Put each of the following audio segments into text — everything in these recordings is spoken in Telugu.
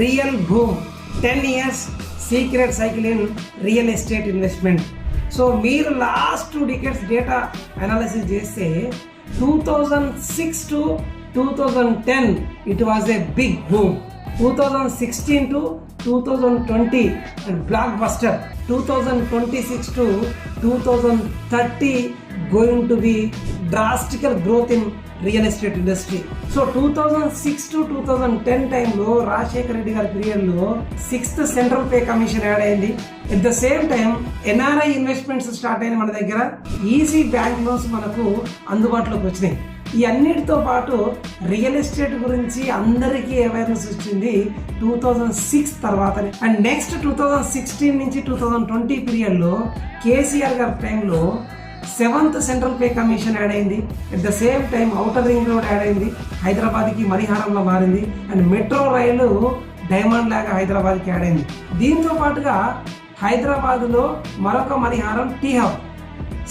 Real boom 10 years secret cycle in real estate investment. So మీరు లాస్ట్ 2 decades డేటా అనాలిసిస్ చేస్తే 2006 to 2010 it was a big boom. 2016 to 2020 and blockbuster. 2026 to 2030 going to be drastical growth in real estate industry. So 2006 to 2010 టైంలో రాజశేఖర రెడ్డి గారి పీరియడ్లో 6th central pay commission add అయింది. At the same time NRI investments start అయిన మన దగ్గర ఈజీ బ్యాంక్ లోన్స్ మనకు అందుబాటులోకి వచ్చినాయి. ఈ అన్నిటితో పాటు రియల్ ఎస్టేట్ గురించి అందరికీ అవేర్నెస్ వచ్చింది 2006 తర్వాతనే. అండ్ నెక్స్ట్ 2016 నుంచి 2020 పీరియడ్లో కేసీఆర్ గారి టైంలో 7th central pay commission add అయింది. At the same time outer ring road add అయింది, హైదరాబాద్కి మణిహారంలో మారింది. అండ్ మెట్రో రైలు డైమండ్ లాగా హైదరాబాద్కి యాడ్ అయింది. దీంతో పాటుగా హైదరాబాద్లో మరొక మణిహారం T hub,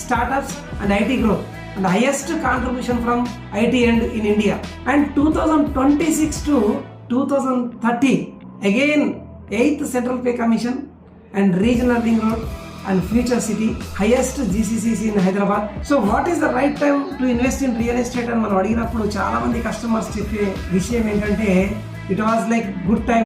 startups and IT growth and highest contribution from IT and in India. And 2026 to 2030 again 8th central pay commission and regional ring road and future city, highest GCCC in Hyderabad. So what is the right time to invest in real estate అని మనం అడిగినప్పుడు చాలా మంది కస్టమర్స్ చెప్పే విషయం ఏంటంటే it was like good time